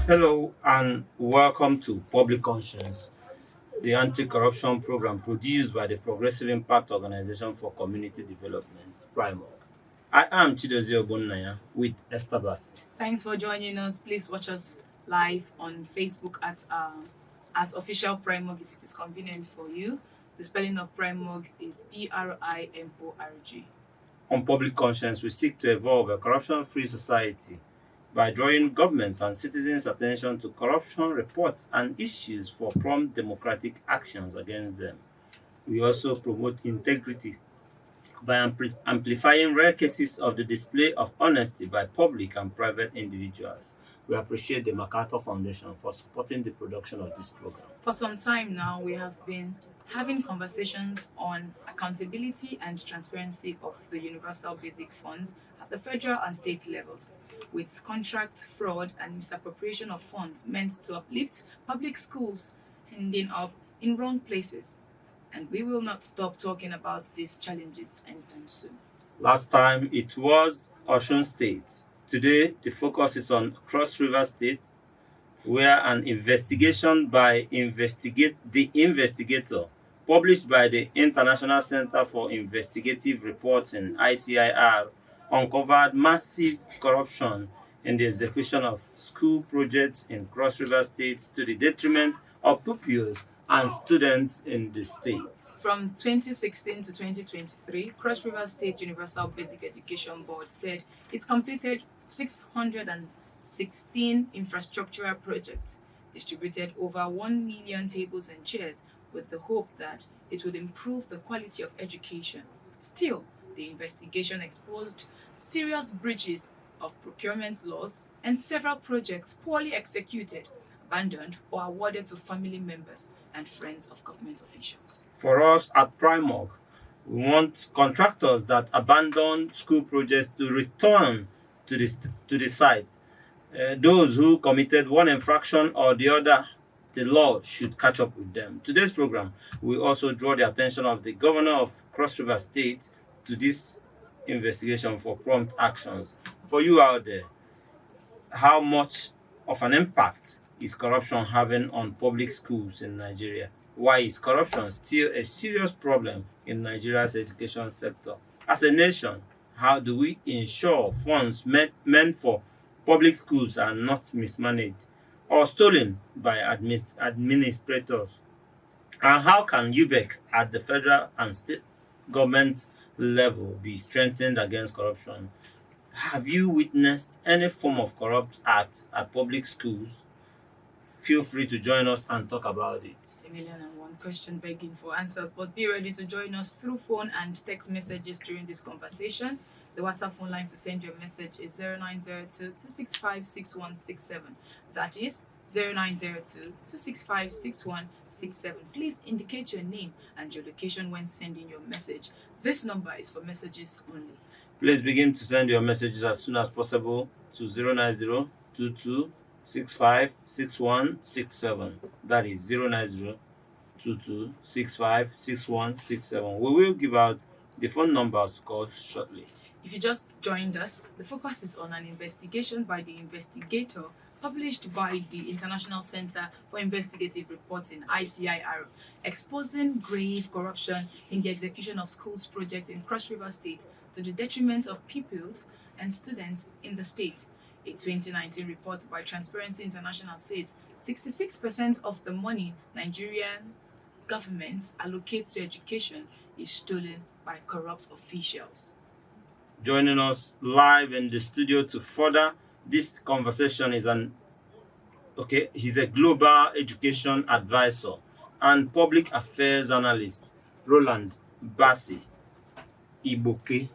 Hello and welcome to Public Conscience, the anti-corruption program produced by the Progressive Impact Organization for Community Development, PRIMO. I am Chidozie Ogbonnaya with Esther Bass. Thanks for joining us. Please watch us live on Facebook at official Primorg if it is convenient for you. The spelling of Primorg is Primorg. On Public Conscience, we seek to evolve a corruption-free society by drawing government and citizens' attention to corruption reports and issues for prompt democratic actions against them. We also promote integrity by amplifying rare cases of the display of honesty by public and private individuals. We appreciate the MacArthur Foundation for supporting the production of this program. For some time now, we have been having conversations on accountability and transparency of the Universal Basic Funds at the federal and state levels, with contract fraud and misappropriation of funds meant to uplift public schools ending up in wrong places. And we will not stop talking about these challenges anytime soon. Last time it was Osun State. Today the focus is on Cross River State, where an investigation by the investigator published by the International Center for Investigative Reporting (ICIR) uncovered massive corruption in the execution of school projects in Cross River State to the detriment of pupils and students in the state. From 2016 to 2023, Cross River State Universal Basic Education Board said it completed 616 infrastructural projects, distributed over 1 million tables and chairs with the hope that it would improve the quality of education. Still, the investigation exposed serious breaches of procurement laws and several projects poorly executed, abandoned, or awarded to family members and friends of government officials. For us at Primorg, we want contractors that abandon school projects to return to the site. Those who committed one infraction or the other, the law should catch up with them. Today's program will also draw the attention of the governor of Cross River State to this investigation for prompt actions. For you out there, how much of an impact is corruption having on public schools in Nigeria? Why is corruption still a serious problem in Nigeria's education sector? As a nation, how do we ensure funds meant for public schools are not mismanaged or stolen by administrators? And how can UBEC at the federal and state government level be strengthened against corruption? Have you witnessed any form of corrupt act at public schools? Feel free to join us and talk about it. A million and one question begging for answers, but be ready to join us through phone and text messages during this conversation. The WhatsApp phone line to send your message is 0902-265-6167. That is 0902-265-6167. Please indicate your name and your location when sending your message. This number is for messages only. Please begin to send your messages as soon as possible to 090-2265-6167. That is 090-2265-6167. We will give out the phone numbers to call shortly. If you just joined us, the focus is on an investigation by the investigator published by the International Center for Investigative Reporting (ICIR), exposing grave corruption in the execution of schools projects in Cross River State to the detriment of pupils and students in the state. A 2019 report by Transparency International says 66% of the money Nigerian governments allocate to education is stolen by corrupt officials. Joining us live in the studio to further this conversation is he's a global education advisor and public affairs analyst, Roland Bassi Iboke.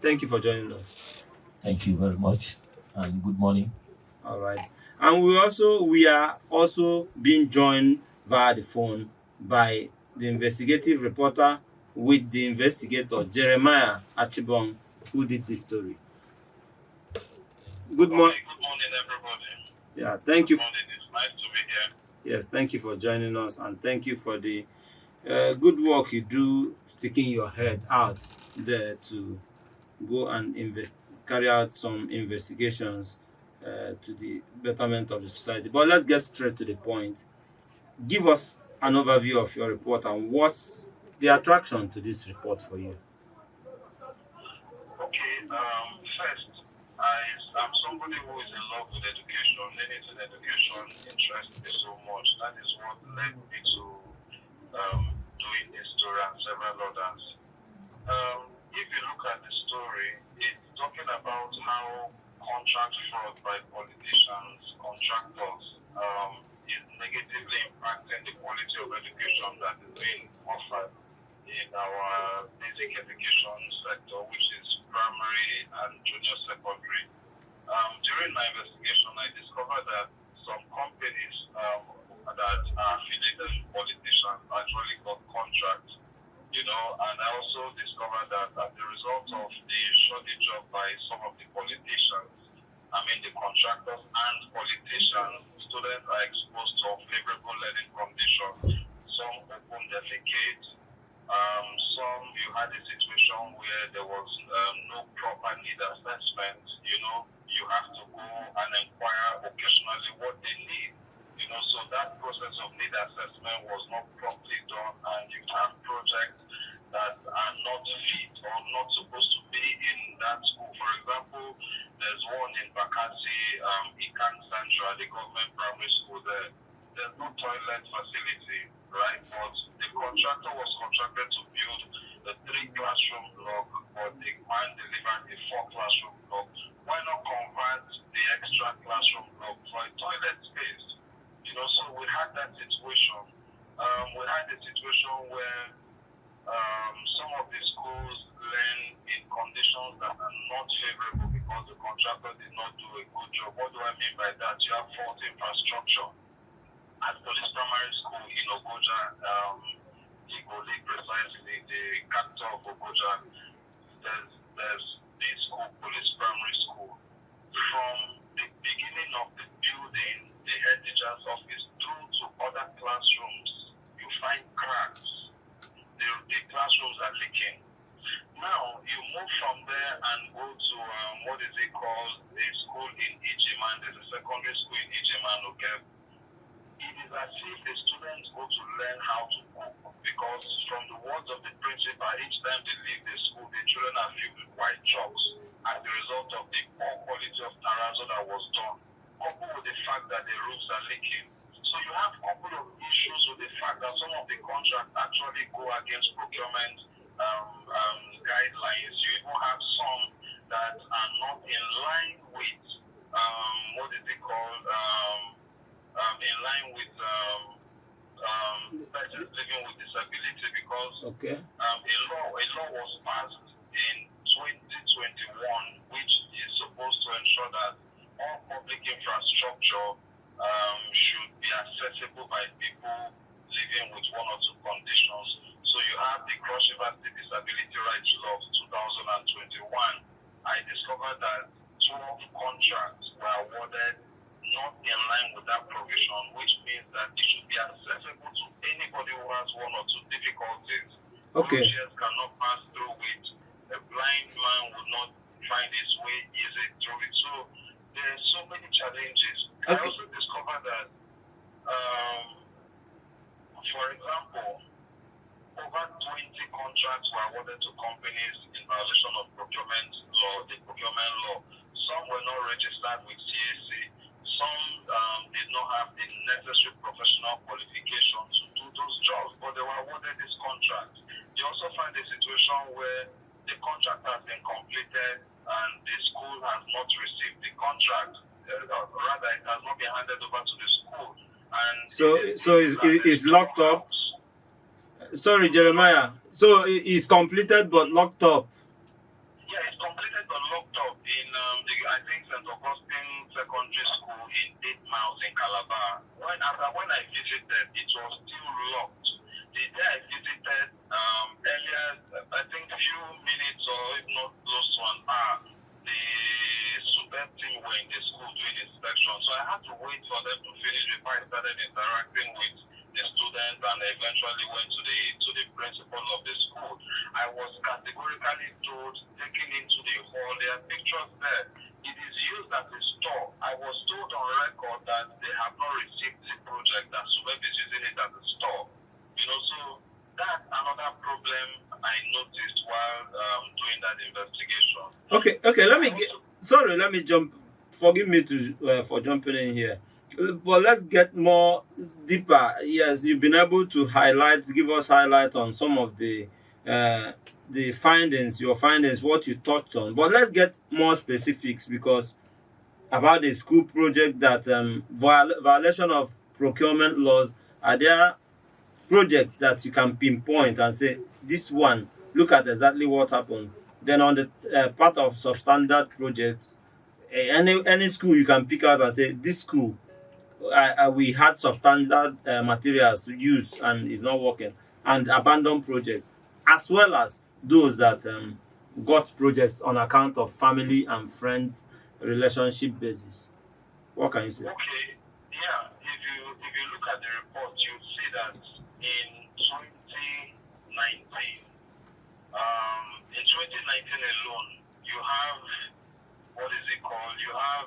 Thank you for joining us. Thank you very much, and good morning. All right. And we are also being joined via the phone by the investigative reporter with the investigator, Jeremiah Achibong, who did this story. Good morning, everybody. Yeah, thank you. Good morning. It's nice to be here. Yes, thank you for joining us, and thank you for the good work you do sticking your head out there to go and carry out some investigations to the betterment of the society. But let's get straight to the point. Give us an overview of your report and what's the attraction to this report for you. Okay, first, I'm somebody who is in love with education. Anything education interests me so much. That is what led me to doing this story and several others. If you look at the story, it's talking about how contract fraud by politicians, contractors, is negatively impacting the quality of education that is being offered in our basic education sector, which is primary and junior secondary. During my investigation, I discovered that some companies that are affiliated with politicians actually got contracts, and I also discovered that as a result of the shortage of by some of the politicians, the contractors and politicians, students are exposed to unfavorable learning conditions. Some open defecate. Some you had a situation where there was no proper need assessment. You have to go and inquire occasionally what they need. So that process of need assessment was not properly done, and you have projects that are not fit or not supposed to be in that school. For example, there's one in Bakassi, Ikan Central, the government primary school there. There's no toilet facility, right? But the contractor was contracted to build a 3-classroom block, but the man delivered a 4-classroom block. Why not convert the extra classroom block for a toilet space? So we had that situation. We had a situation where some of the schools learn in conditions that are not favorable because the contractor did not do a good job. What do I mean by that? You have faulty infrastructure. At Police Primary School in Ogoja, Igoli precisely, the capital of Ogoja, there's this school, Police Primary School. From the beginning of the building, the head teacher's office, through to other classrooms, you find cracks. The classrooms are leaking. Now, you move from there and go to, what is it called, a school in Ijeman. There's a secondary school in Ijeman, okay? It is as if the students go to learn how to cook, because from the words of the principal, each time they leave the school, the children are filled with white chalks as a result of the poor quality of terrazzo that was done, coupled with the fact that the roofs are leaking. So you have a couple of issues with the fact that some of the contracts actually go against procurement guidelines. You even have some that are not in line with, what is it called, in line with persons living with disability, because a law was passed in 2021 which is supposed to ensure that all public infrastructure should be accessible by people living with one or two conditions. So you have the Cross River State Disability Rights Law of 2021. I discovered that 12 contracts were awarded not in line with that provision, which means that it should be accessible to anybody who has one or two difficulties. Wheelchairs cannot pass through it. A blind man would not find his way easy through it. So there are so many challenges. I also discovered that, for example, over 20 contracts were awarded to companies in violation of procurement law, the procurement law. Some were not registered with CAC. Some did not have the necessary professional qualifications to do those jobs, but they were awarded this contract. You also find a situation where the contract has been completed and the school has not received the contract. Rather, it has not been handed over to the school. And so it's locked up. Sorry, Jeremiah. So it's completed but locked up. Yeah, it's completed but locked up in I think St. Augustine Secondary School in 8 miles in Calabar. When I visited, it was still locked. The day I visited earlier, I think a few minutes or if not close to an hour, the super team were in the school doing inspection. So I had to wait for them to finish before I started interacting with the students, and eventually went to the principal of the school. I was categorically told, taken into the hall, there are pictures there. It is used as a store. I sorry, let me jump. Forgive me for jumping in here. But let's get more deeper. Yes, you've been able to give us highlight on some of the findings, your findings, what you touched on. But let's get more specifics because about the school project that violation of procurement laws. Are there projects that you can pinpoint and say this one? Look at exactly what happened. Then on the part of substandard projects, any school you can pick out and say this school we had substandard materials used and it's not working, and abandoned projects, as well as those that got projects on account of family and friends relationship basis. What can you say? Okay, yeah. If you look at the report, you see that in 2019, in 2019 alone, you have what is it called? You have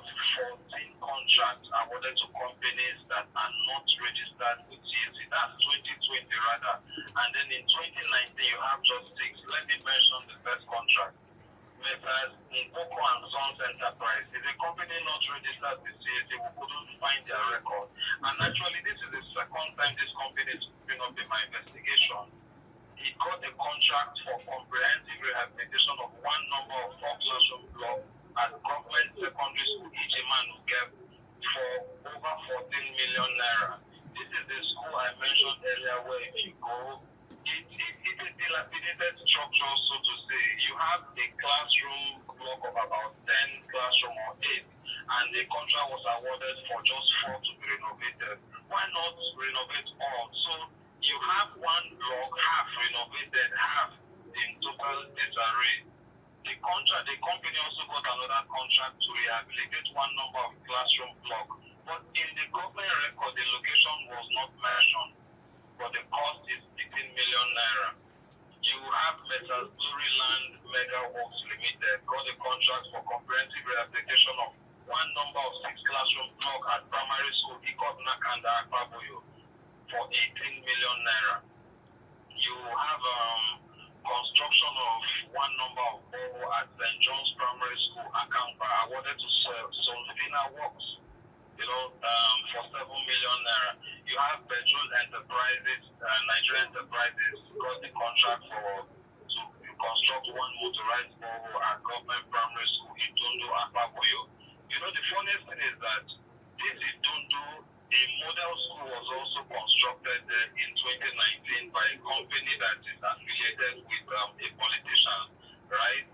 14 contracts awarded to companies that are not registered with CAC. That's 2020 rather. And then in 2019, you have just 6. Let me mention the first contract. Messrs. Nkoko and Sons Enterprise is a company not registered with CAC. We couldn't find their record. And actually, this is the second time this company is putting up in my investigation. He got a contract for comprehensive rehabilitation of one number of 4 classroom blocks at government secondary school Ijiman for over 14 million naira. This is the school I mentioned earlier where if you go, it's a dilapidated structure, so to say. You have a classroom block of about 10 classroom or 8, and the contract was awarded for just 4 to be renovated. Why not renovate all? So you have one block half renovated, half in total disarray. The company also got another contract to rehabilitate one number of classroom blocks, but in the government record, the location was not mentioned, but the cost is 18 million naira. You have Messrs. Gloryland Mega Works Limited got a contract for comprehensive rehabilitation of one number of 6 classroom blocks at primary school Ikot Nakanda Akpaboyo for 18 million naira. You have construction of one number of borehole at St. John's Primary School, Akampa, awarded to Solvina Works, for 7 million naira. You have Petrol Enterprises, Nigerian Enterprises, got the contract to construct one motorized borehole at Government Primary School, Itondo, Akpaboyo. The funniest thing is that this Itondo, a model school, was also constructed in 2019 by a company that is affiliated with a politician, right?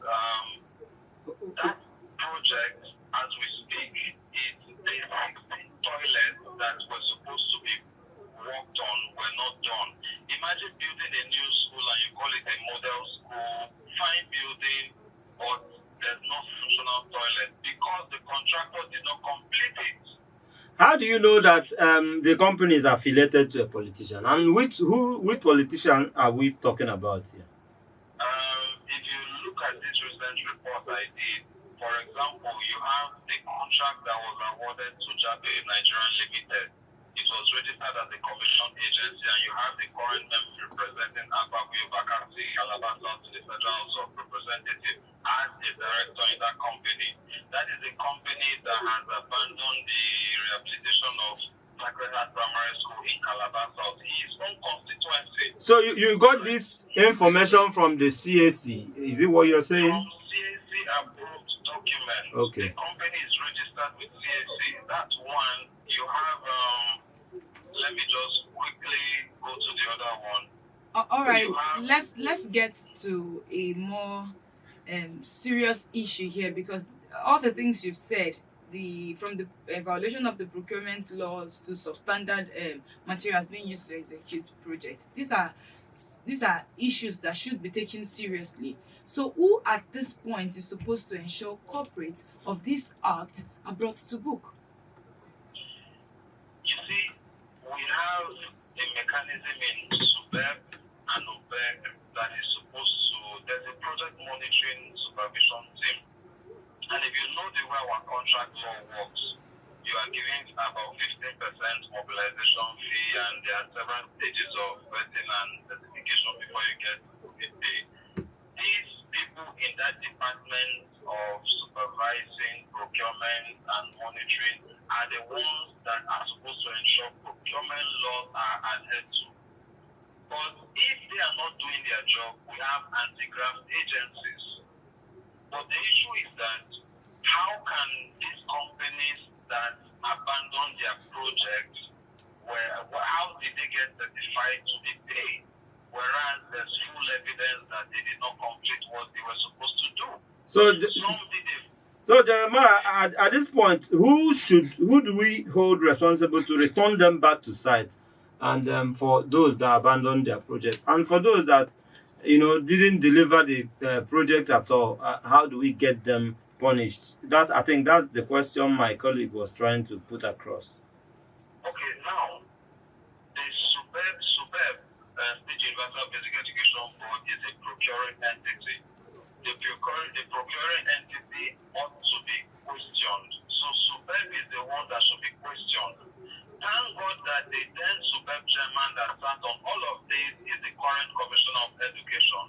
That project, as we speak, is the 16 toilets that were supposed to be worked on were not done. Imagine building a new school and you call it a model school, fine building, but there's no functional toilet because the contractor did not complete it. How do you know that the company is affiliated to a politician? And which politician are we talking about here? If you look at this recent report I did, for example, you have the contract that was awarded to Jabe Nigerian Limited. It was registered as a commission agency, and you have the current member representing MacArthur vacancy Calabar South to the Federal House of Representatives as a director in that company. That is a company that has abandoned the rehabilitation of Sacred Heart Primary School in Calabar South, his own constituency. So you got this information from the CAC, is it what you're saying? From CAC approved documents. Okay. The company is registered with CAC. That's one. You have, let me just quickly go to the other one. All right, let's get to a more serious issue here, because all the things you've said, from the violation of the procurement laws to substandard materials being used to execute projects, these are issues that should be taken seriously. So who at this point is supposed to ensure corporates of this act are brought to book? You see, we have a mechanism in SUBEB and OBEG that is supposed to, there's a project monitoring supervision team. And if you know the way our contract law works, you are giving about 15% mobilization fee, and there are several stages of vetting and certification before you get to pay. These people in that department of supervising procurement and monitoring are the ones that are supposed to ensure procurement laws are adhered to. But if they are not doing their job, we have anti-graft agencies. But the issue is that how can these companies that abandon their projects, how did they get certified to be paid? Whereas there's full evidence that they did not complete what they were supposed to do. So Jeremiah, at this point, who do we hold responsible to return them back to site, and for those that abandoned their project, and for those that didn't deliver the project at all, how do we get them punished? I think that's the question my colleague was trying to put across. Okay, now the SUBEB, State Universal Basic Education Board, is a procuring entity. The procuring entity ought to be questioned. So SUBEB is the one that should be questioned. Thank God that the then SUBEB chairman that sat on all of this is the current Commissioner of Education.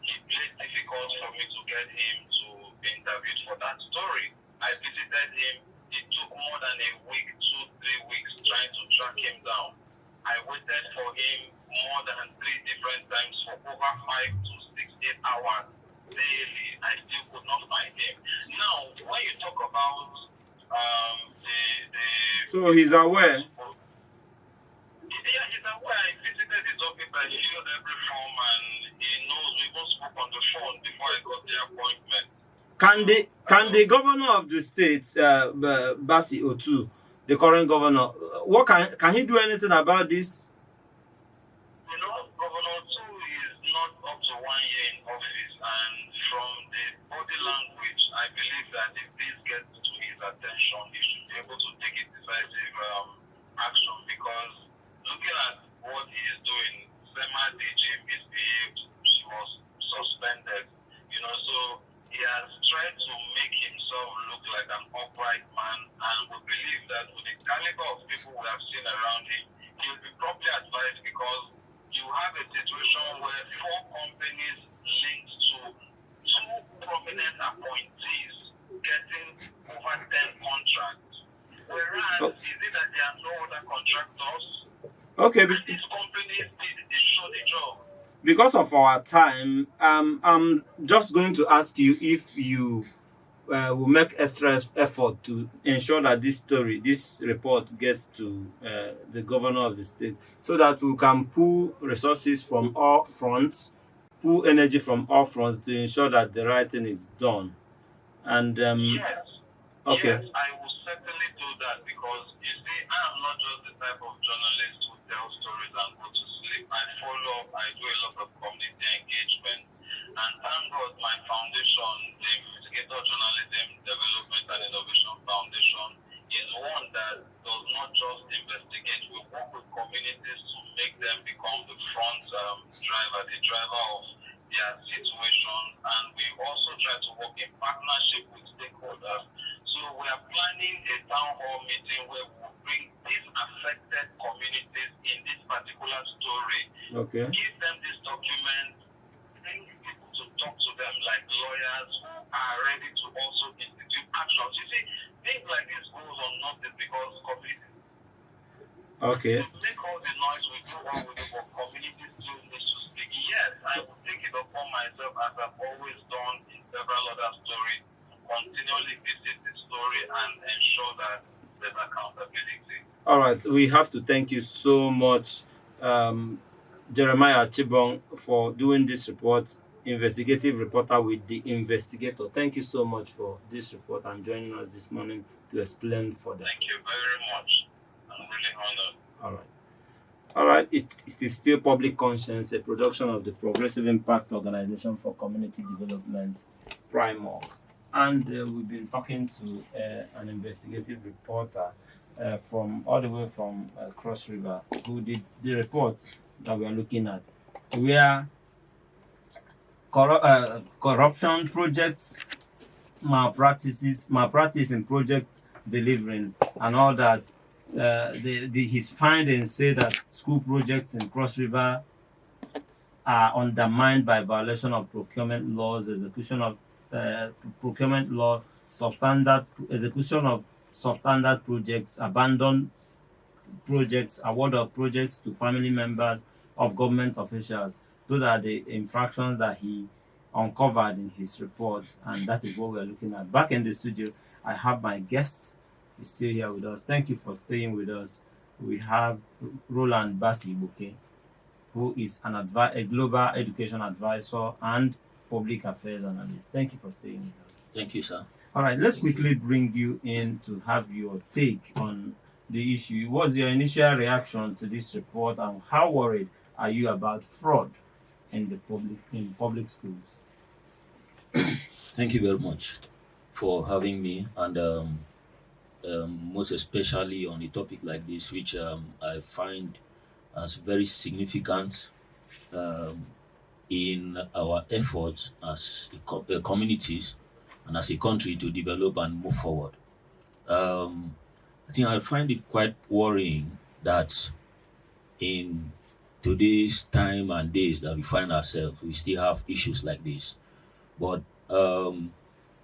It made it difficult for me to get him to be interviewed for that story. I visited him. It took more than a week, 2-3 weeks trying to track him down. I waited for him more than 3 different times for over 5 to 6, 8 hours daily. I still could not find him. Now, when you talk about so he's aware. Yeah, he's aware. I visited his office. I filled every form, and he knows. We both spoke on the phone before I got the appointment. Can the governor of the state, Basi Otu, the current governor, what can he do anything about this? Governor Otu is not up to 1 year in office, and from the body language, I believe that if this gets to his attention, he should be able to take a decisive action, because looking at what he is doing, SEMA DG misbehaved, she was suspended, so he has tried to make himself look like an upright man, and we believe that with the caliber of people we have seen around him, he will be properly advised, because you have a situation where 4 companies linked to 2 prominent appointees getting over 10 contracts. Whereas, is it that there are no other contractors? Okay. And these companies did show the job. Because of our time, I'm just going to ask you if you will make extra effort to ensure that this report gets to the governor of the state, so that we can pool resources from all fronts, pool energy from all fronts to ensure that the right thing is done. And yes. Okay. Yes, I will certainly do that, because you see, I am not just the type of journalist who tells stories and go to sleep. I follow up, I do a lot of community engagement, and thank God my foundation, the Investigator Journalism Development and Innovation Foundation, is one that does not just investigate. We work with communities to make them become the front the driver of their situation, and we also try to work in partnership with stakeholders. So we are planning a town hall meeting where we will bring these affected communities in this particular story. Okay. Give them this document, bring people to talk to them like lawyers who are ready to also institute actions. You see, things like this goes unnoticed because communities. Okay. To make all the noise we do all with it, but communities still need to speak. Yes, I will take it upon myself, as I've always done in several other stories, continually visit the story and ensure that there's accountability. All right, we have to thank you so much, Jeremiah Chibong, for doing this report, investigative reporter with The Investigator. Thank you so much for this report and joining us this morning to explain further. Thank you very much. I'm really honored. All right. It is still Public Conscience, a production of the Progressive Impact Organization for Community Development, Primark. And we've been talking to an investigative reporter from all the way from Cross River, who did the report that we are looking at, where corruption, projects, malpractice in project delivering, and all that. His findings say that school projects in Cross River are undermined by violation of procurement laws, execution of procurement law, substandard execution of substandard projects, abandoned projects, award of projects to family members of government officials. Those are the infractions that he uncovered in his report, and that is what we're looking at. Back in the studio, I have my guest. He's still here with us. Thank you for staying with us. We have Roland Basibuke, who is a global education advisor and public affairs analyst. Thank you for staying with us. Thank you, sir. All right, let's quickly bring you in to have your take on the issue. What's your initial reaction to this report, and how worried are you about fraud in public schools? Thank you very much for having me, and most especially on a topic like this, which I find as very significant in our efforts as communities and as a country to develop and move forward. I think I find it quite worrying that in today's time and days that we find ourselves, we still have issues like this. But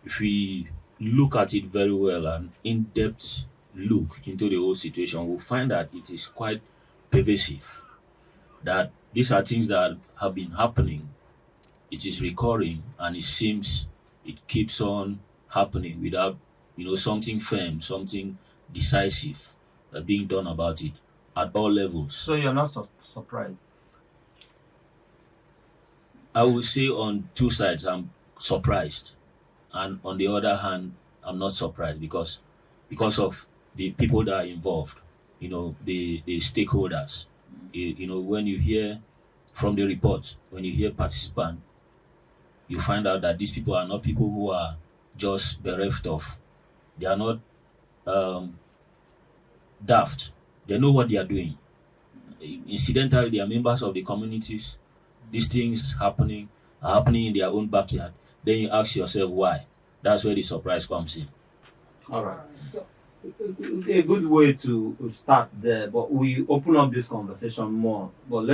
if we look at it very well, and in-depth look into the whole situation, we'll find that it is quite pervasive. That these are things that have been happening. It is recurring, and it seems it keeps on happening without, something firm, something decisive being done about it at all levels. So you're not surprised? I would say on two sides, I'm surprised, and on the other hand, I'm not surprised because of the people that are involved, the stakeholders. When you hear from the report, when you hear participants, you find out that these people are not people who are just bereft of. They are not daft. They know what they are doing. Incidentally, they are members of the communities. These things are happening in their own backyard. Then you ask yourself why. That's where the surprise comes in. All right. So, a good way to start there, but we open up this conversation more. But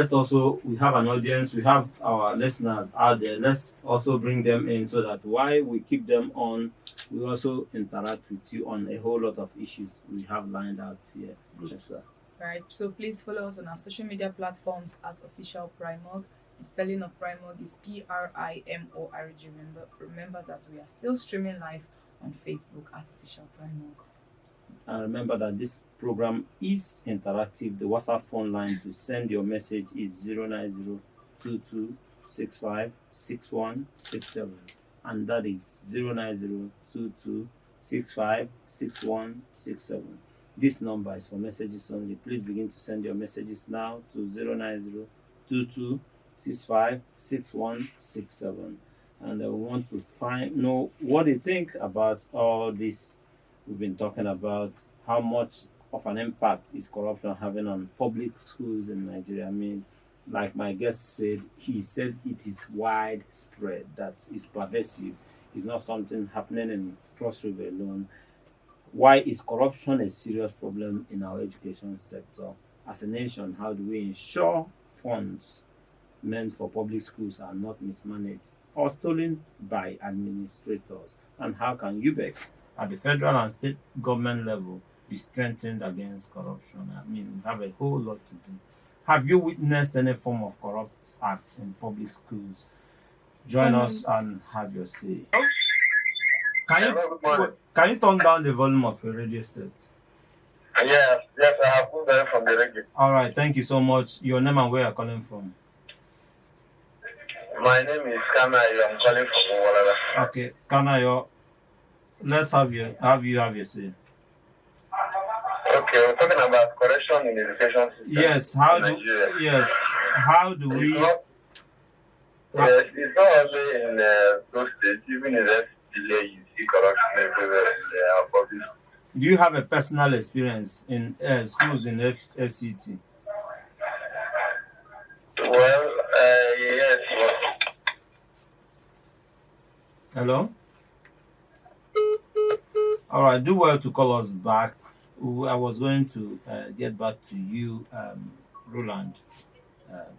we have an audience, we have our listeners out there. Let's also bring them in so that while we keep them on, we also interact with you on a whole lot of issues we have lined out here. Yes, sir. Right. So please follow us on our social media platforms at Official Primorg. The spelling of Primorg is Primorg. Remember that we are still streaming live on Facebook at Official Primorg. And remember that this program is interactive. The WhatsApp phone line to send your message is 09022656167, and that is 09022656167. This number is for messages only. Please begin to send your messages now to 09022656167. And I want to know what you think about all this we've been talking about. How much of an impact is corruption having on public schools in Nigeria? I mean, like my guest said, he said it is widespread, that is pervasive. It's not something happening in Cross River alone. Why is corruption a serious problem in our education sector? As a nation, how do we ensure funds meant for public schools are not mismanaged or stolen by administrators? And how can UBEC at the federal and state government level be strengthened against corruption? I mean, we have a whole lot to do. Have you witnessed any form of corrupt act in public schools? Join us and have your say. Can you turn down the volume of your radio set? Yes, I have moved away from the radio. All right, thank you so much. Your name and where you're calling from? My name is Kanayo. I'm calling from Uwalada. Okay, Kanayo, let's have you have your say. Okay, we're talking about corruption in the education system. Yes, how do we? It's not only in those states, even in that delay, you see corruption everywhere in the public. Do you have a personal experience in schools in FCT? Well, yes. Hello? All right, do well to call us back. I was going to get back to you, Roland,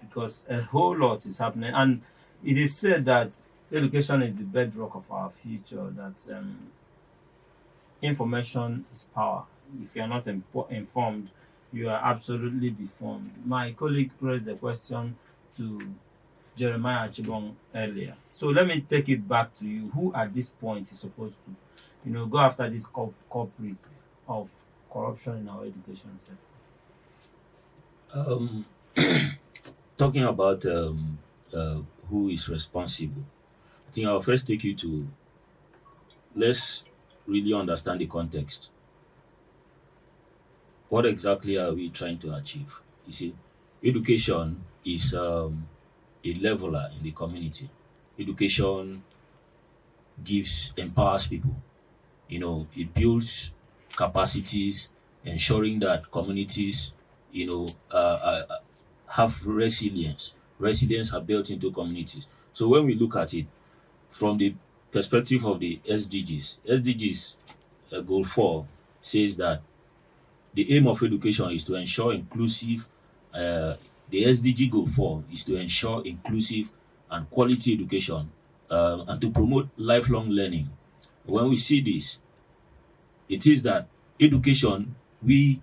because a whole lot is happening. And it is said that education is the bedrock of our future. That information is power. If you are not informed, you are absolutely deformed. My colleague raised a question to Jeremiah Chibong earlier. So let me take it back to you. Who at this point is supposed to, go after this culprit of corruption in our education sector? Um, Talking about who is responsible, I think I'll first take you to, let's really understand the context. What exactly are we trying to achieve? You see, education is a leveler in the community. Education empowers people. It builds capacities, ensuring that communities, have resilience. Resilience are built into communities. So when we look at it from the perspective of the SDGs, goal 4 says that the aim of education is to ensure inclusive, uh, the SDG goal 4 is to ensure inclusive and quality education, and to promote lifelong learning. When we see this, it is that education, we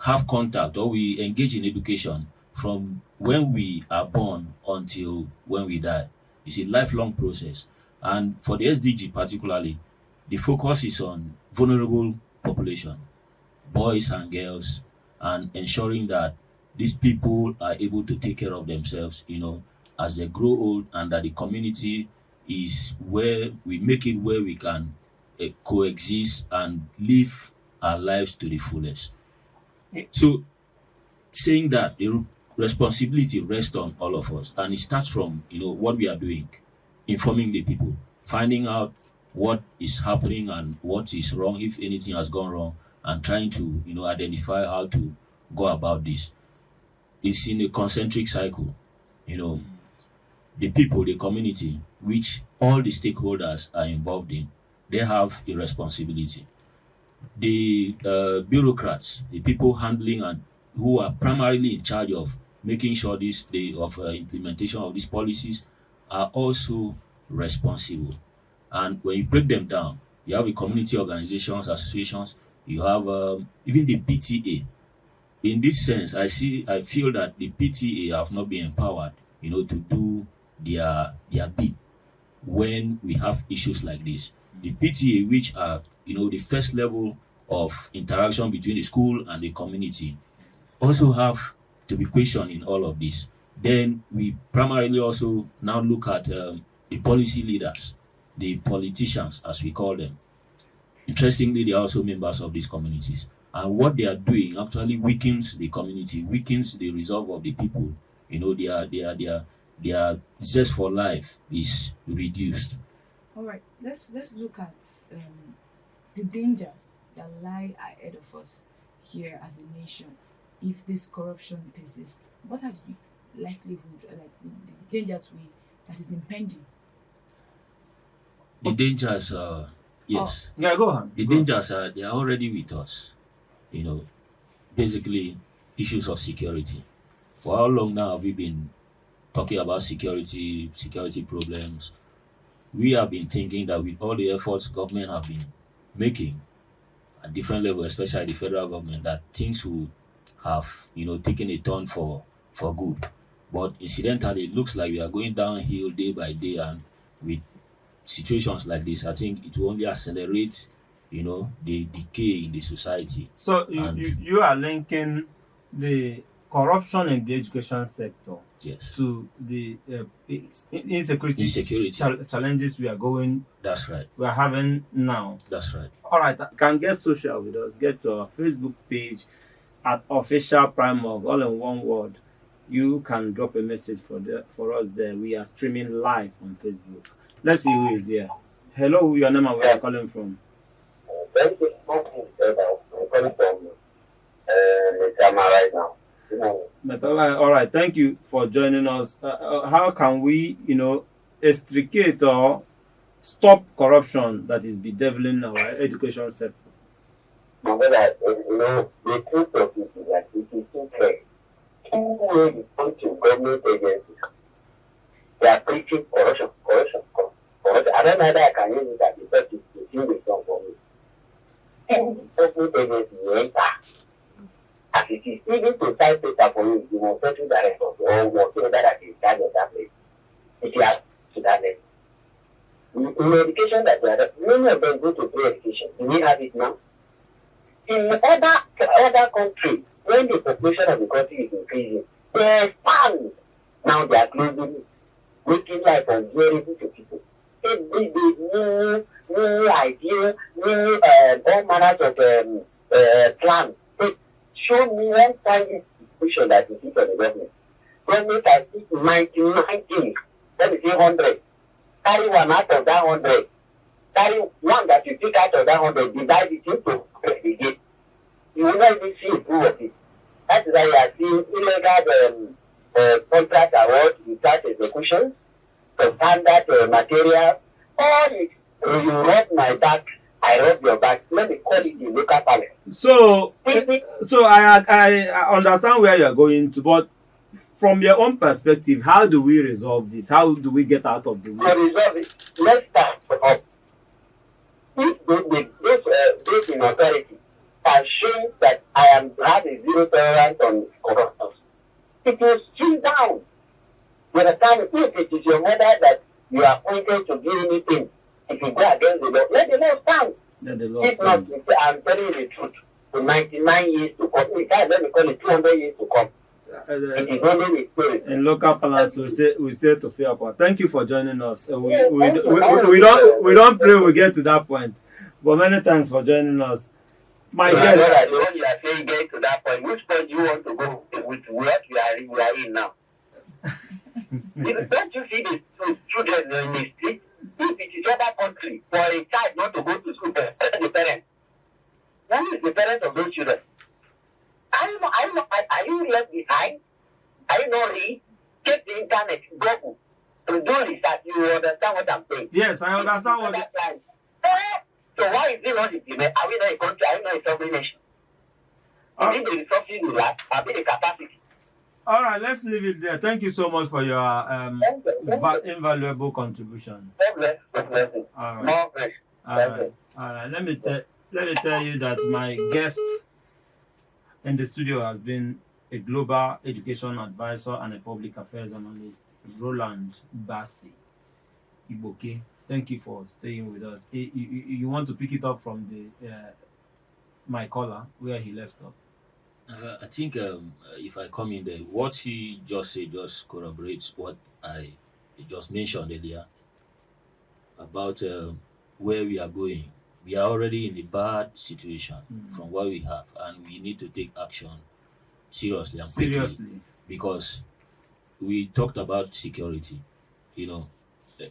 have contact or we engage in education from when we are born until when we die. It's a lifelong process. And for the SDG particularly, the focus is on vulnerable population, boys and girls, and ensuring that these people are able to take care of themselves, as they grow old, and that the community is where we make it where we can coexist and live our lives to the fullest. So saying that the responsibility rests on all of us, and it starts from what we are doing, informing the people, finding out what is happening and what is wrong, if anything has gone wrong, and trying to identify how to go about this. It's in a concentric cycle. you know the people, the community, which all the stakeholders are involved in, they have a responsibility. The bureaucrats, the people handling and who are primarily in charge of making sure implementation of these policies, are also responsible. And when you break them down, you have the community organizations, associations, you have even the PTA. In this sense, I feel that the PTA have not been empowered, to do their bit when we have issues like this. The PTA, which are the first level of interaction between the school and the community, also have to be questioned in all of this. Then we primarily also now look at the policy leaders, the politicians, as we call them. Interestingly, they are also members of these communities. And what they are doing actually weakens the community, weakens the resolve of the people. Their zest for life is reduced. All right, let's look at the dangers that lie ahead of us here as a nation if this corruption persists. What are the likelihood, like the dangers that is impending? The dangers are, yes. Yeah, go on. The dangers are, they are already with us. Basically issues of security. For how long now have we been talking about security problems? We have been thinking that with all the efforts government have been making at different levels, especially the federal government, that things will have taken a turn for good. But incidentally, it looks like we are going downhill day by day, and with situations like this, I think it will only accelerate the decay in the society. So And you are linking the corruption in the education sector yes, to the insecurity challenges we that's right. are having now. That's right. All right, can get social with us. Get to our Facebook page at official Primorg, all in one word. You can drop a message for us there. We are streaming live on Facebook. Let's see who is here. Hello, your name and where you are calling from. Very good. I'm calling from Ghana right now. All right, thank you for joining us. How can we, extricate or stop corruption that is bedeviling our education sector? My brother, the truth of it is that it is too clear. Two ways to government agencies. They are preaching corruption, corruption, corruption. I don't know whether I can use it as because it's sing the song for me. Any personal agency you enter, as it is, even to type paper for you, you must settle that record or whatever that is charge of that place. If you have to that level. In education that we are, many of them go to pre-education. Do we have it now? In other countries, when the population of the country is increasing, they expand. Now they are closing, making life unbearable to people. Every day, new idea, new all manners of plans. Show me one private institution that is for the government. Government has 99 things. Let me say 100. Carry one out of that 100. Carry one that you take out of that 100. Divide it into 100 again. You will not even see a proof of it. That is why you are seeing illegal contract awards without execution, standard material. All it, you rub my back, I rub your back. Let me call it the local parliament. So I understand where you're going to, but from your own perspective, how do we resolve this? How do we get out of the To woods? resolve it, let's start up. If those in authority are showing that I have a zero tolerance on corruption, it will stream down. You understand? If it is your mother that you are appointed to do anything, if you go against the law, let the law stand. Let the law If not, stand. I'm telling you the truth. For 99 years to come, let me call it 200 years to come. It is only the spirit. In local balance, we say to fear apart. Thank you for joining us. We Thank you. we don't pray we get to that point, but many thanks for joining us. My So guest. when you are saying get to that point, which point do you want to go with what we are in now? Don't you see the children in the street? If it is other country, for a child not to go to school, the parent. Who is the parent of those children? Are you left behind? Are you not read? Take the internet, Google, to do research. You understand what I'm saying? Yes, I understand what. So why is it not implemented? Are we not a country? Are we not a sovereign nation? Is it the resources we lack? Are we the capacity? All right, let's leave it there. Thank you so much for your invaluable contribution. God bless. God bless you. All right. More grace. Thank you. All right. Let me tell you that my guest in the studio has been a global education advisor and a public affairs analyst, Roland Bassi Iboke. Thank you for staying with us. You want to pick it up from the my caller where he left off? I think if I come in there, what she just said just corroborates what I just mentioned earlier about where we are going. We are already in a bad situation from what we have, and we need to take action seriously and quickly. Seriously. Because we talked about security, the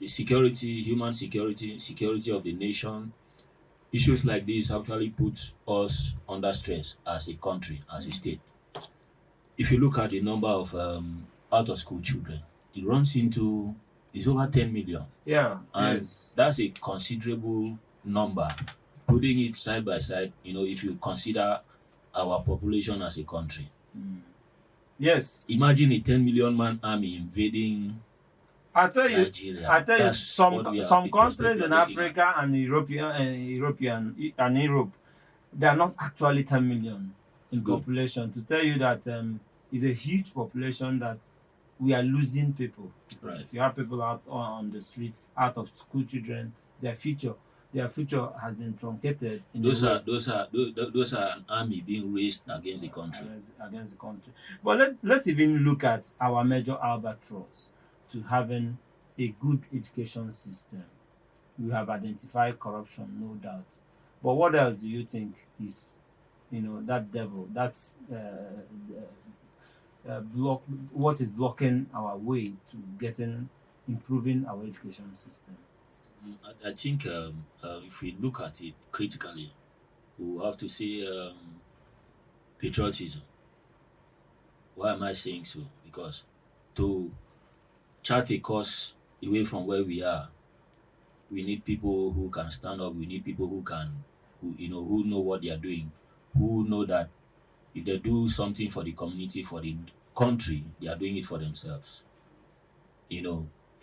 security, human security, security of the nation. Issues like this actually put us under stress as a country, as a state. If you look at the number of out-of-school children, it's over 10 million. Yeah. And Yes. that's a considerable number. Putting it side by side, if you consider our population as a country. Yes. Imagine a 10 million man army invading I tell you, Nigeria. That's what we are- some the prospect countries we in are looking at. Africa and Europe, they are not actually 10 million in Good. population. To tell you that is a huge population that we are losing people. Because Right. if you have people out on the street, out of school children, their future has been truncated. In a way Those are an army being raised against the country. against the country. But let's even look at our major albatross to having a good education system. We have identified corruption, no doubt. But what else do you think is, that devil, that's what is blocking our way to improving our education system? I think if we look at it critically, we will have to say patriotism. Why am I saying so? Because to chart a course away from where we are, we need people who can stand up. We need people who know what they are doing, who know that if they do something for the community, for the country, they are doing it for themselves.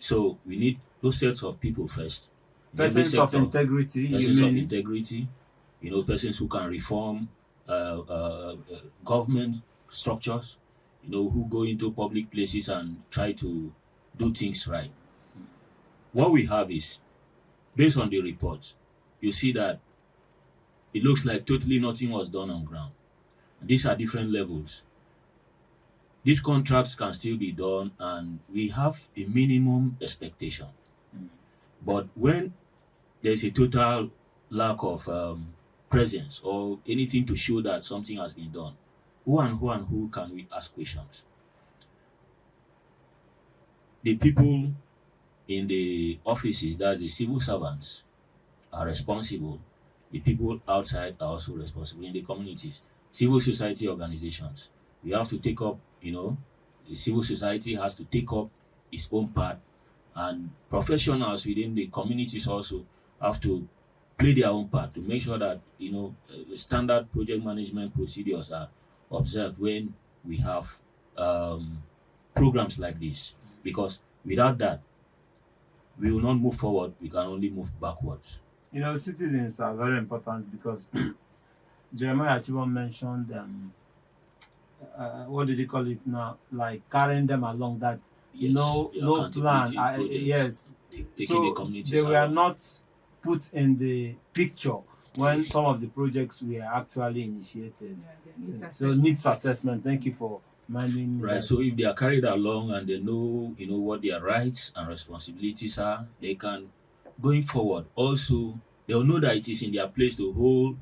So we need those sets of people first. In every Persons of sector, integrity, you persons of mean? integrity, persons who can reform government structures, who go into public places and try to do things right. What we have is, based on the report, you see that it looks like totally nothing was done on ground. These are different levels. These contracts can still be done, and we have a minimum expectation. But when there's a total lack of presence or anything to show that something has been done, who can we ask questions? The people in the offices, that's the civil servants, are responsible. The people outside are also responsible in the communities. Civil society organizations, we have to take up, the civil society has to take up its own part, and professionals within the communities also have to play their own part to make sure that standard project management procedures are observed when we have programs like this, because without that we will not move forward, we can only move backwards. Citizens are very important because Jeremiah Chibo mentioned what did he call it now? Like carrying them along, that Yes, no the no plan. accountability project, Yes, taking the so communities they were along. not put in the picture when some of the projects were actually initiated. Yeah, the needs So assessment. needs assessment. Thank you for reminding me. Right. that. So if they are carried along and they know, what their rights and responsibilities are, they can, going forward, also they'll know that it is in their place to hold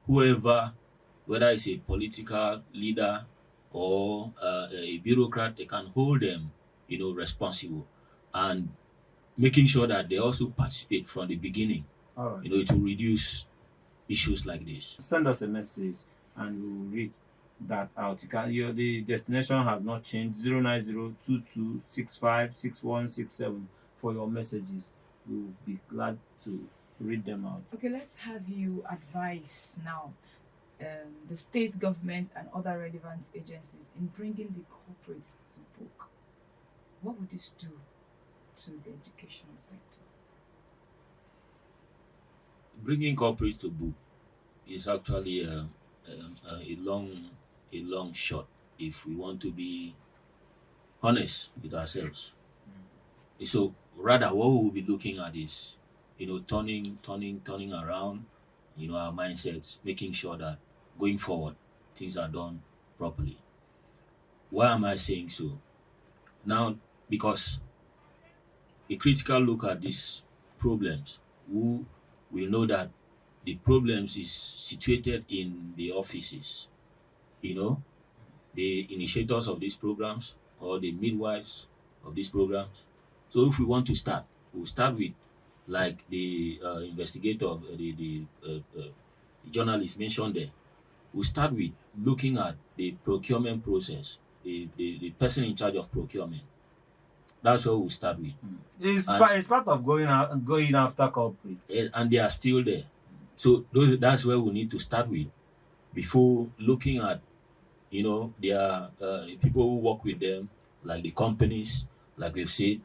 whoever, whether it's a political leader or a bureaucrat, they can hold them, responsible, and making sure that they also participate from the beginning. All right. It will reduce issues like this. Send us a message and we'll read that out. The destination has not changed. 09022656167 for your messages. We'll be glad to read them out. Okay, let's have you advise now the state government and other relevant agencies in bringing the corporates to book. What would this do to the educational sector? Bringing corporates to book is actually a long shot if we want to be honest with ourselves. So rather, what we will be looking at is, turning around, our mindsets, making sure that going forward things are done properly. Why am I saying so? Now, because a critical look at these problems, we know that the problems is situated in the offices, the initiators of these programs or the midwives of these programs. So if we want to start, we'll start with, like the investigator, the journalist mentioned there. We'll start with looking at the procurement process, the person in charge of procurement. That's what we'll start with. It's And- part of going after corporates. And they are still there. So that's where we need to start with before looking at, their people who work with them, like the companies, like we've said,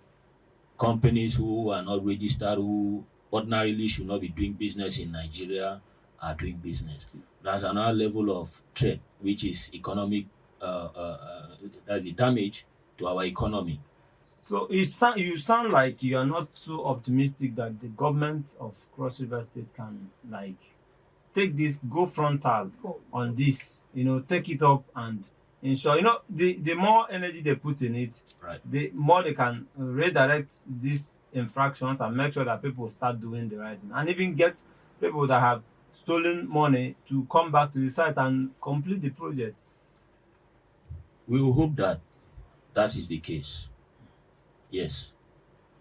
companies who are not registered, who ordinarily should not be doing business in Nigeria, are doing business. That's another level of threat, which is economic. That's the damage to our economy. So you sound like you are not so optimistic that the government of Cross River State can take this, go frontal Cool. on this, take it up and ensure, the more energy they put in it, Right. the more they can redirect these infractions and make sure that people start doing the right thing, and even get people that have stolen money to come back to the site and complete the project. We will hope that that is the case. Yes,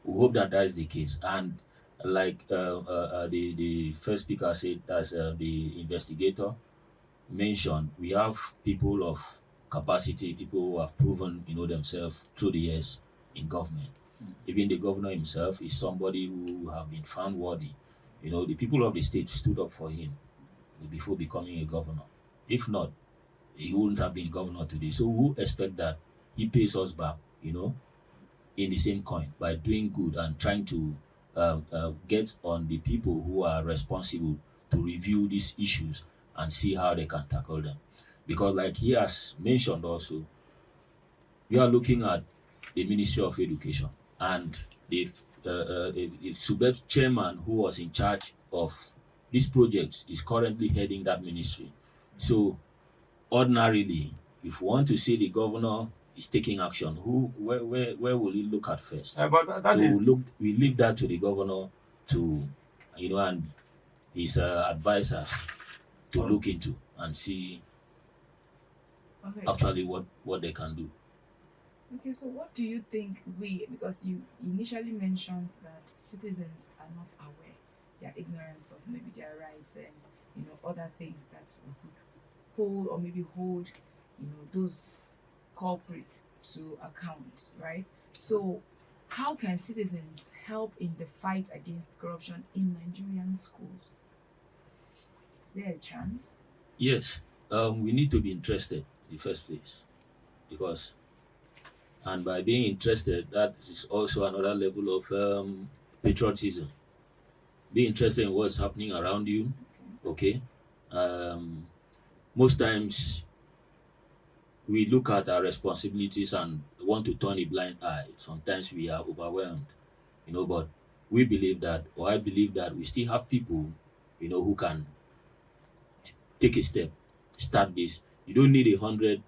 we hope that is the case. And like the first speaker said, that's the investigator mentioned, we have people of capacity, people who have proven themselves through the years in government. Even the governor himself is somebody who have been found worthy. The people of the state stood up for him before becoming a governor. If not, he wouldn't have been governor today. So we expect that he pays us back, in the same coin by doing good and trying to get on the people who are responsible to review these issues and see how they can tackle them. Because, like he has mentioned also, we are looking at the Ministry of Education, and the Subeb chairman who was in charge of these projects is currently heading that ministry. So, ordinarily, if we want to see the governor is taking action, where will he look at first? But that So is we leave that to the governor to, and his advisors to Oh. look into and see Okay. actually what they can do. Okay, so what do you think because you initially mentioned that citizens are not aware, their ignorance of maybe their rights and other things that we could pull or maybe hold those culprits to account, right? So how can citizens help in the fight against corruption in Nigerian schools? Is there a chance? Yes, we need to be interested in the first place, because, and by being interested, that is also another level of patriotism. Be interested in what's happening around you. Okay. Most times we look at our responsibilities and want to turn a blind eye. Sometimes we are overwhelmed, but we believe that, or I believe that we still have people, who can take a step, start this. You don't need 100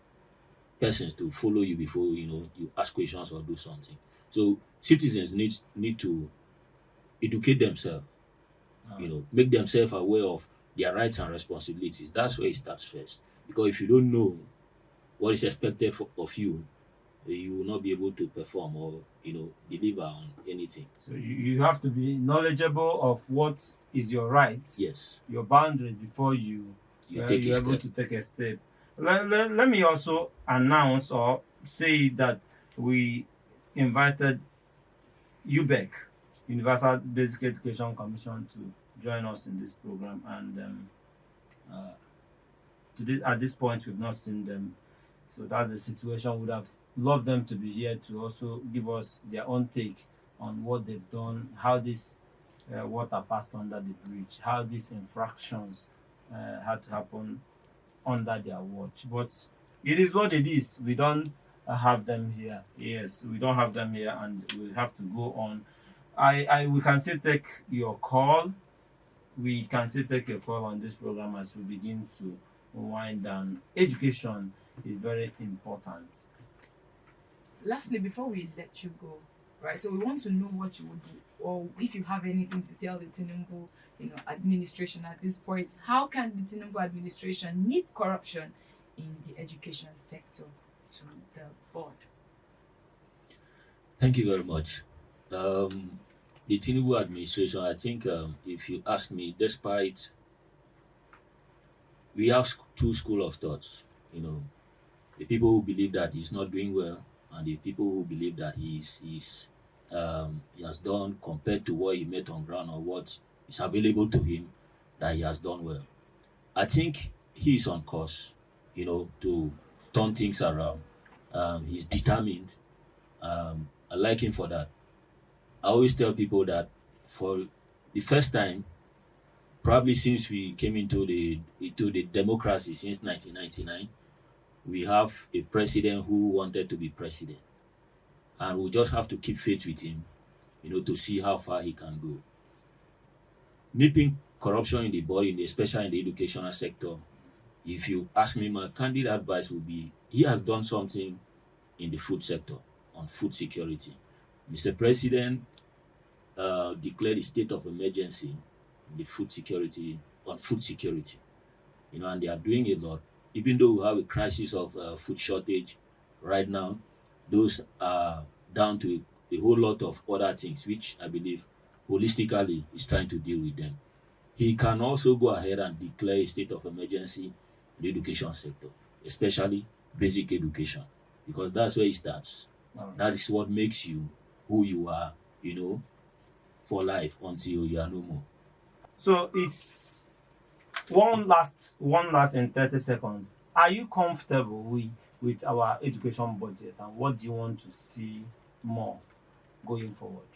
persons to follow you before you ask questions or do something. So citizens need to educate themselves, make themselves aware of their rights and responsibilities. That's where it starts first. Because if you don't know what is expected of you, you will not be able to perform or deliver on anything. So you have to be knowledgeable of what is your right, Yes, your boundaries before you're take a able step. to take a step. Let me also announce or say that we invited UBEC, Universal Basic Education Commission, to join us in this program, and at this point we've not seen them. So that's the situation. Would have loved them to be here to also give us their own take on what they've done, how this water passed under the bridge, how these infractions had to happen under their watch. But it is what it is. We don't have them here. Yes, we don't have them here, and we have to go on. We can still take your call. We can still take your call on this program as we begin to wind down. Education is very important. Lastly, before we let you go, right? So we want to know what you would do, or if you have anything to tell the Tinubu, administration at this point. How can the Tinubu administration nip corruption in the education sector to the board? Thank you very much. The Tinubu administration, I think, if you ask me, despite we have two school of thoughts, the people who believe that he's not doing well, and the people who believe that he has done compared to what he met on ground or what is available to him, that he has done well. I think he is on course, to turn things around. He's determined. I like him for that. I always tell people that for the first time, probably since we came into the democracy since 1999, we have a president who wanted to be president, and we just have to keep faith with him, to see how far he can go. Nipping corruption in the body, especially in the educational sector, if you ask me, my candid advice would be he has done something in the food sector on food security. Mr. President declared a state of emergency in the food security on food security, and they are doing a lot. Even though we have a crisis of food shortage right now, those are down to a whole lot of other things, which I believe holistically is trying to deal with them. He can also go ahead and declare a state of emergency in the education sector, especially basic education, because that's where it starts. That is what makes you who you are, for life until you are no more. So it's one last in 30 seconds. Are you comfortable with our education budget, and what do you want to see more? going forward?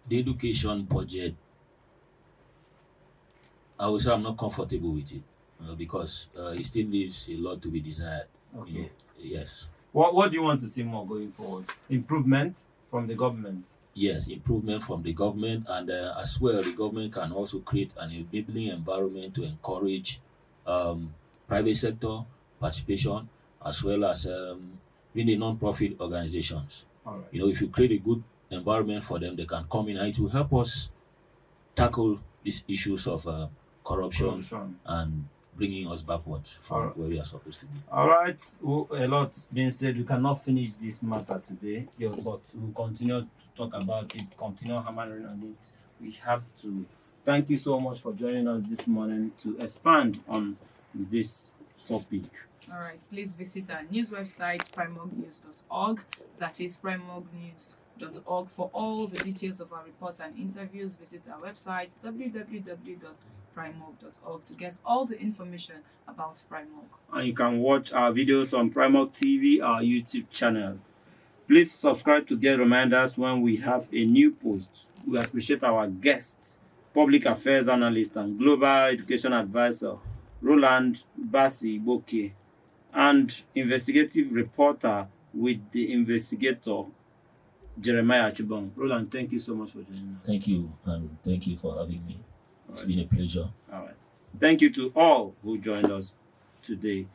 The education budget, I would say I'm not comfortable with it because it still leaves a lot to be desired. Okay. You know, yes. What do you want to see more going forward? Improvement from the government. Yes, improvement from the government, and as well, the government can also create an enabling environment to encourage private sector participation, as well as in the non-profit organizations. All right. You know, if you create a good environment for them, they can come in and it will help us tackle these issues of corruption and bringing us backwards from where we are supposed to be. All right. Well, a lot being said. We cannot finish this matter today, but we'll continue to talk about it, continue hammering on it. We have to. Thank you so much for joining us this morning to expand on this topic. All right, please visit our news website, primognews.org. That is primognews.org. For all the details of our reports and interviews, visit our website, www.primog.org, to get all the information about Primog. And you can watch our videos on Primog TV, our YouTube channel. Please subscribe to get reminders when we have a new post. We appreciate our guests, public affairs analyst and global education advisor, Roland Bassi Boke, and investigative reporter with the investigator, Jeremiah Chibong. Roland, thank you so much for joining us. Thank you, and thank you for having me. It's been a pleasure. All right. Thank you to all who joined us today,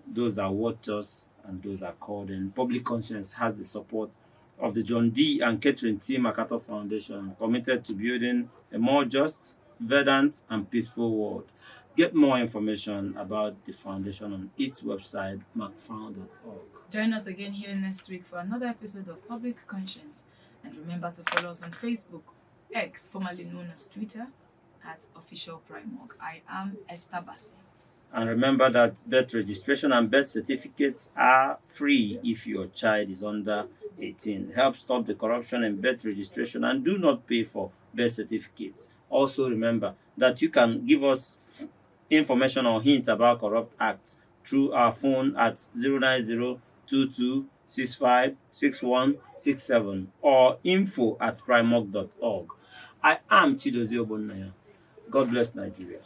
those that watched us and those that called in. Public Conscience has the support of the John D. and Catherine T. MacArthur Foundation, committed to building a more just, verdant, and peaceful world. Get more information about the foundation on its website, macfound.org. Join us again here next week for another episode of Public Conscience. And remember to follow us on Facebook, X, formerly known as Twitter, at Official Primog. I am Esther Bassi. And remember that birth registration and birth certificates are free if your child is under 18. Help stop the corruption in birth registration and do not pay for birth certificates. Also remember that you can give us information or hints about corrupt acts through our phone at 09022656167 or info@primog.org. I am Chidozie Obonnaya. God bless Nigeria.